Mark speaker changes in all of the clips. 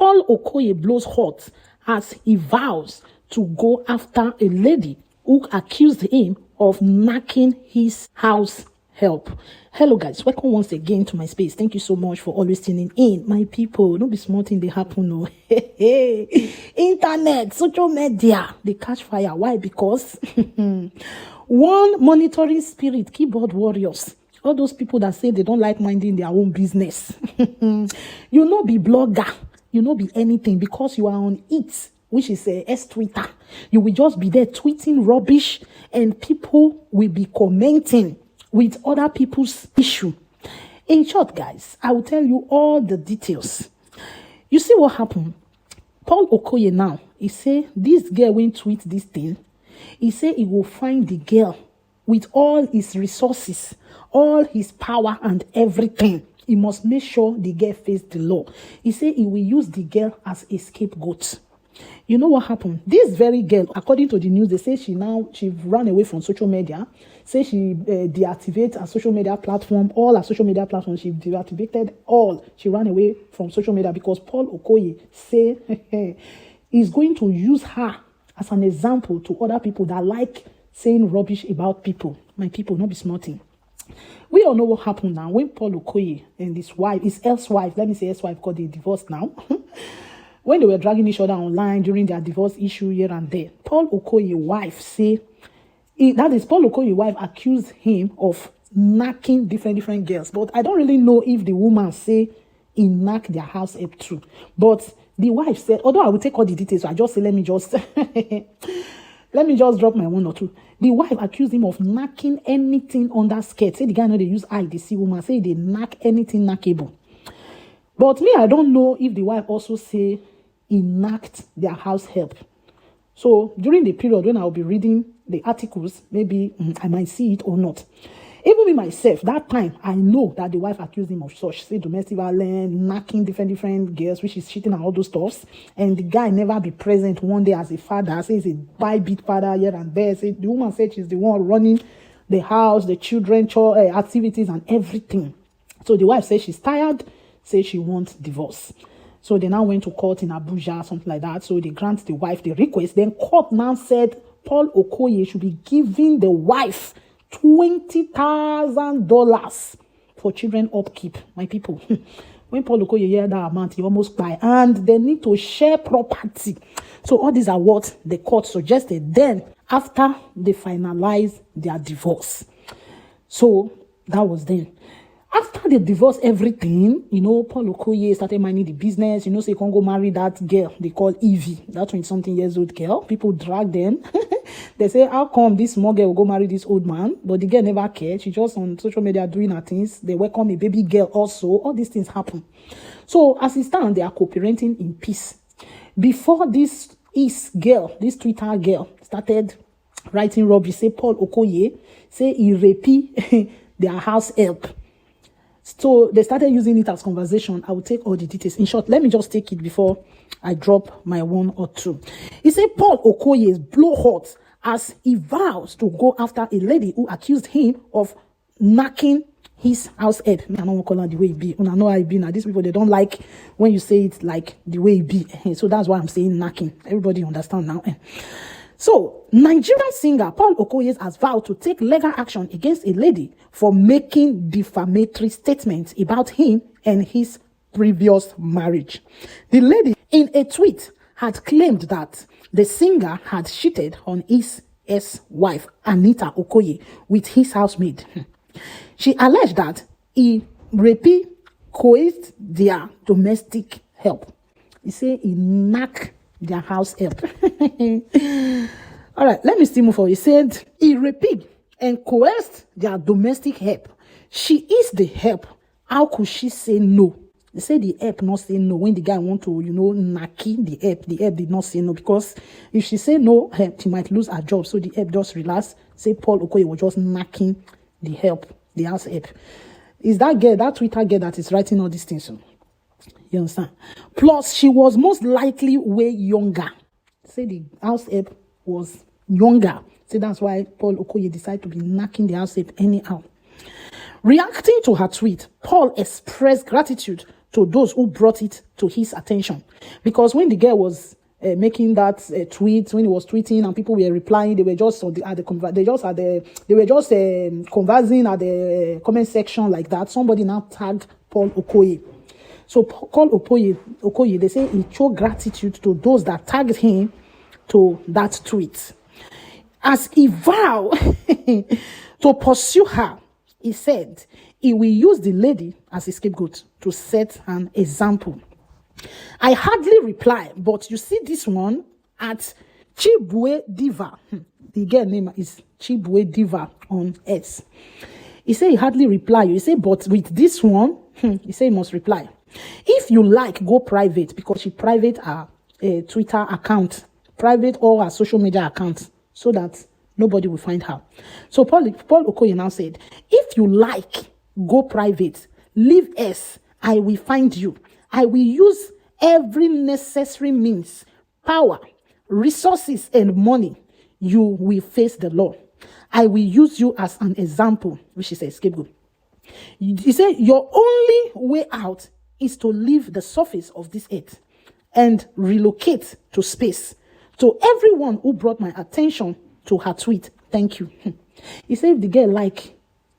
Speaker 1: Paul Okoye Bl0ws H0t as he vows to go after a lady who accused him of knacking his house help. Hello guys, welcome once again to my space. Thank you so much for always tuning in. My people, don't be small thing they happen, no. Internet, social media, they catch fire. Why? Because one monitoring spirit, keyboard warriors, all those people that say they don't like minding their own business. You know, be blogger, you know, be anything, because you are on it, which is a Twitter. You will just be there tweeting rubbish and people will be commenting with other people's issue. In short, guys, I will tell you all the details. You see what happened? Paul Okoye now, he say this girl won't tweet this thing. He say he will find the girl with all his resources, all his power and everything. He must make sure the girl face the law. He say he will use the girl as a scapegoat. You know what happened? This very girl, according to the news, they say she ran away from social media. Say she deactivated her social media platform, all her social media platforms. She deactivated all. She ran away from social media because Paul Okoye say he's going to use her as an example to other people that like saying rubbish about people. My people, not be smarting. We all know what happened now when Paul Okoye and his wife, his ex-wife, let me say ex-wife because they divorced now. When they were dragging each other online during their divorce issue here and there, Paul Okoye's wife say, Paul Okoye's wife accused him of knacking different girls. But I don't really know if the woman say he knocked their house up too. But the wife said, although I will take all the details, so I just say, let me just drop my one or two. The wife accused him of knacking anything under skirt. Say the guy know they use eye, they see woman. Say they knock anything knackable. But me, I don't know if the wife also say he knocked their house help. So during the period when I'll be reading the articles, maybe I might see it or not. Even me myself, that time, I know that the wife accused him of such, say domestic violence, knocking different girls, which is cheating and all those stuffs. And the guy never be present one day as a father. Say he's a by-beat father here and there. Say the woman said she's the one running the house, the children, activities and everything. So the wife says she's tired, says she wants divorce. So they now went to court in Abuja, something like that. So they grant the wife the request. Then court now said Paul Okoye should be giving the wife $20,000 for children upkeep. My people, when Paul Okoye hear that amount, he almost cry. And they need to share property. So all these are what the court suggested. Then after they finalized their divorce. So that was then. After they divorced everything, you know, Paul Okoye started minding the business. You know, so you can't go marry that girl they call Evie, that 20-something years old girl. People drag them. They say, how come this small girl will go marry this old man? But the girl never cared. She just on social media doing her things. They welcome a baby girl also. All these things happen. So as it stands, they are cooperating in peace. Before this girl, this Twitter girl, started writing rubbish, say Paul Okoye, say he raped their house help. So they started using it as conversation. I will take all the details. In short, let me just take it before I drop my one or two. He said Paul Okoye's Bl0ws H0t as he vows to go after a lady who accused him of knacking his house head. I don't call her the way it be. I know how it be now. These people, they don't like when you say it like the way it be. So that's why I'm saying knacking. Everybody understand now. So, Nigerian singer Paul Okoye has vowed to take legal action against a lady for making defamatory statements about him and his previous marriage. The lady, in a tweet, had claimed that the singer had cheated on his ex-wife, Anita Okoye, with his housemaid. She alleged that he raped, coerced their domestic help. He said he knocked their house help. All right, let me still move forward. He said he raped and coerced their domestic help. She is the help. How could she say no? They say the help not say no when the guy want to, you know, naki the help. The help did not say no because if she say no, she might lose her job. So the help just relaxed. Say Paul Okoye was just knocking the help, the house help. Is that girl, that Twitter girl that is writing all these things? So you understand? Plus, she was most likely way younger. Say the house help was younger. So that's why Paul Okoye decided to be knocking the house help anyhow. Reacting to her tweet, Paul expressed gratitude to those who brought it to his attention. Because when the girl was making that tweet, when he was tweeting and people were replying, they were just conversing at the comment section like that. Somebody now tagged Paul Okoye. So Paul Okoye, they say he showed gratitude to those that tagged him to that tweet. As he vowed to pursue her, he said he will use the lady as a scapegoat to set an example. I hardly reply, but you see this one at Chibwe Diva. The girl name is Chibwe Diva on X. He said he hardly reply. He said, but with this one, he said he must reply. If you like, go private, because she private her Twitter account, private all her social media accounts, so that nobody will find her. So Paul Okoye now said, if you like, go private, leave us, I will find you. I will use every necessary means, power, resources, and money. You will face the law. I will use you as an example, which is a scapegoat. He said, your only way out is to leave the surface of this earth and relocate to space. To everyone who brought my attention to her tweet, thank you. He said, if the girl like,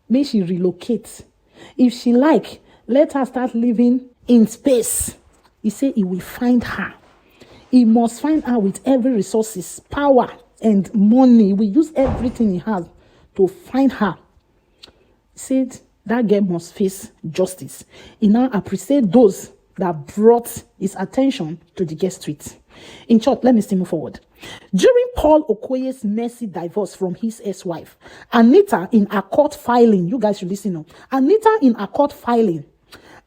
Speaker 1: may she relocate. If she like, let her start living in space. He said he will find her. He must find her with every resources, power, and money. We use everything he has to find her. He said that girl must face justice. He now appreciates those that brought his attention to the guest tweet. In short, let me still move forward. During Paul Okoye's messy divorce from his ex-wife, Anita in a court filing, you guys should listen up. Anita in a court filing,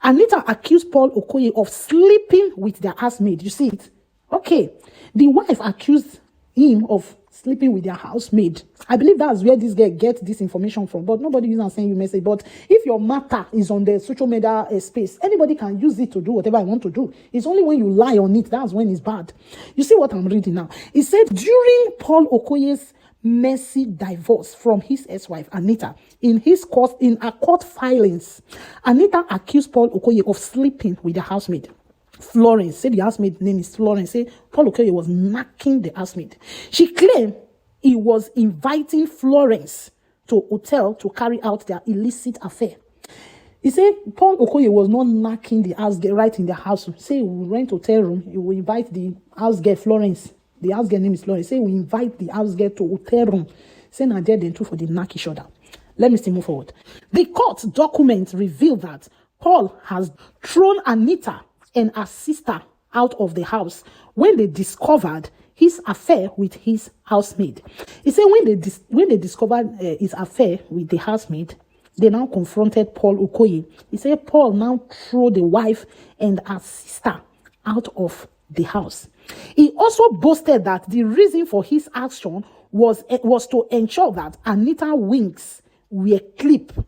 Speaker 1: Anita accused Paul Okoye of sleeping with their housemaid. You see it? Okay. The wife accused him of sleeping with their housemaid. I believe that's where this girl gets this information from, but nobody is not saying you message. But if your matter is on the social media space, anybody can use it to do whatever I want to do. It's only when you lie on it, that's when it's bad. You see what I'm reading now? It said during Paul Okoye's messy divorce from his ex-wife, Anita, in a court filings, Anita accused Paul Okoye of sleeping with the housemaid. Florence, say the housemaid name is Florence, say Paul Okoye was knacking the housemaid. She claimed he was inviting Florence to hotel to carry out their illicit affair. He said Paul Okoye was not knacking the house girl right in the house. Say we rent hotel room, he will invite the house girl Florence. The house girl name is Florence. Say we invite the house girl to hotel room. Say now there then too for the knack each other. Let me still move forward. The court documents reveal that Paul has thrown Anita and her sister out of the house when they discovered his affair with his housemaid. He said when they discovered his affair with the housemaid, they now confronted Paul Okoye. He said Paul now threw the wife and her sister out of the house. He also boasted that the reason for his action was to ensure that Anita's wings were clipped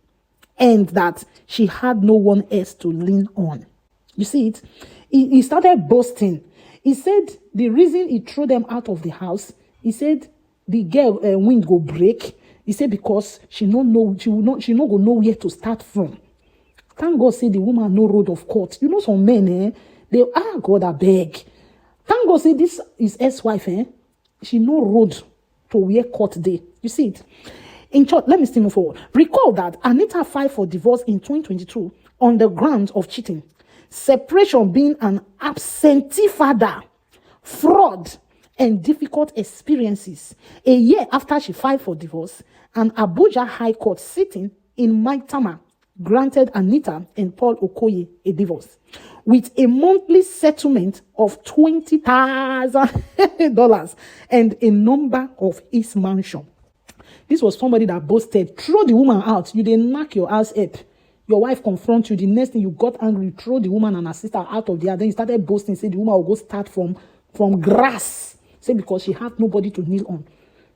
Speaker 1: and that she had no one else to lean on. You see it? He started boasting. He said the reason he threw them out of the house, he said the girl wing go break. He said because she no go know where to start from. Thank God say the woman no road of court. You know some men, they God I beg. Thank God say this is ex-wife, she no road to where court day. You see it? In short, let me still move forward. Recall that Anita filed for divorce in 2022 on the grounds of cheating, separation being an absentee father, fraud, and difficult experiences. A year after she filed for divorce, an Abuja High Court sitting in Maitama granted Anita and Paul Okoye a divorce with a monthly settlement of $20,000 and a number of his mansion. This was somebody that boasted, throw the woman out. You didn't knock your ass up. Your wife confront you. The next thing you got angry, you throw the woman and her sister out of there. Then you started boasting, say the woman will go start from grass. Say because she had nobody to kneel on.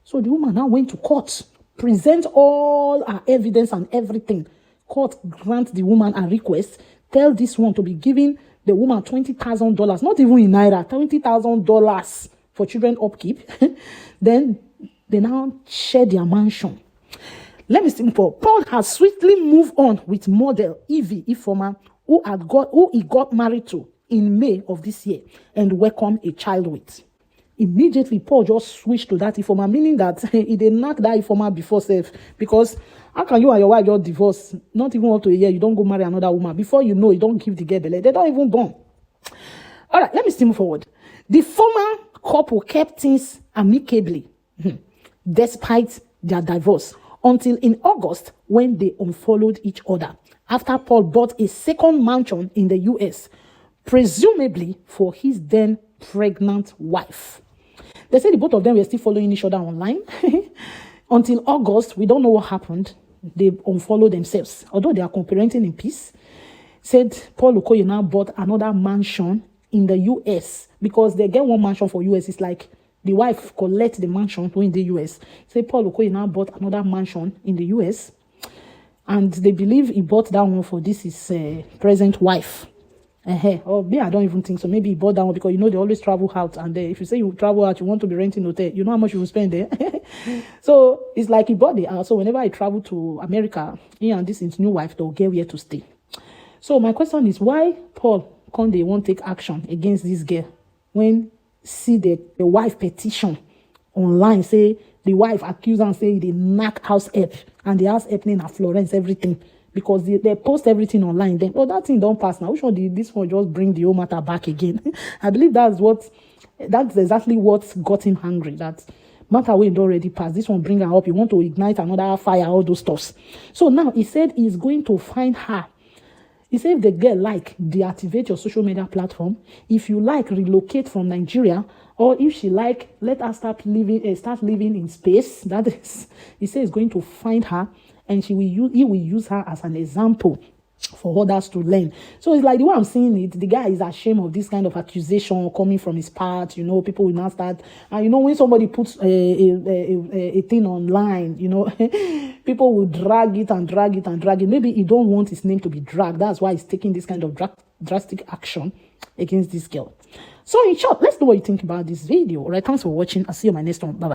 Speaker 1: So the woman now went to court, present all her evidence and everything. Court grant the woman a request, tell this one to be giving the woman $20,000, not even in naira, $20,000 for children upkeep. Then they now share their mansion. Let me simple. Paul has swiftly moved on with model Evie Ifoma, who he got married to in May of this year and welcomed a child with. Immediately, Paul just switched to that informer, meaning that he did knock that informer before self. Because how can you and your wife just divorce? Not even up to a year, you don't go marry another woman. Before you know, you don't give the girl belly. They don't even born. All right, let me still move forward. The former couple kept things amicably, despite their divorce, until in August when they unfollowed each other. After Paul bought a second mansion in the US, presumably for his then pregnant wife. They say the both of them were still following each other online. Until August, we don't know what happened. They unfollowed themselves. Although they are co-parenting in peace. Said Paul Okoye now bought another mansion in the US. Because they get one mansion for US. It's like the wife collect the mansion in the US. Say Paul Okoye now bought another mansion in the US. And they believe he bought that one for his present wife. Or me, I don't even think so. Maybe he bought that one because they always travel out, and if you say you travel out, you want to be renting hotel, you know how much you will spend there. So it's like he bought the house. So whenever I travel to America, he and his new wife, they'll get where to stay. So my question is, why Paul can't they won't take action against this girl when see the wife petition online, say the wife accuse and say they knock house help, and the house help name at Florence everything. Because they post everything online. Then, that thing don't pass now. Which one did this one just bring the whole matter back again? I believe that's exactly what got him angry. That matter when already passed. This one bring her up. You want to ignite another fire, all those stuffs. So now he said he's going to find her. He said if the girl deactivate your social media platform. If you relocate from Nigeria. Or if she let her start living in space. That is, he said he's going to find her. And he will use her as an example for others to learn. So it's like the way I'm seeing it, the guy is ashamed of this kind of accusation coming from his part. People will now start, and when somebody puts a thing online, people will drag it and drag it and drag it. Maybe he don't want his name to be dragged. That's why he's taking this kind of drastic action against this girl. So in short, let's know what you think about this video. All right, thanks for watching. I'll see you in my next one. Bye-bye.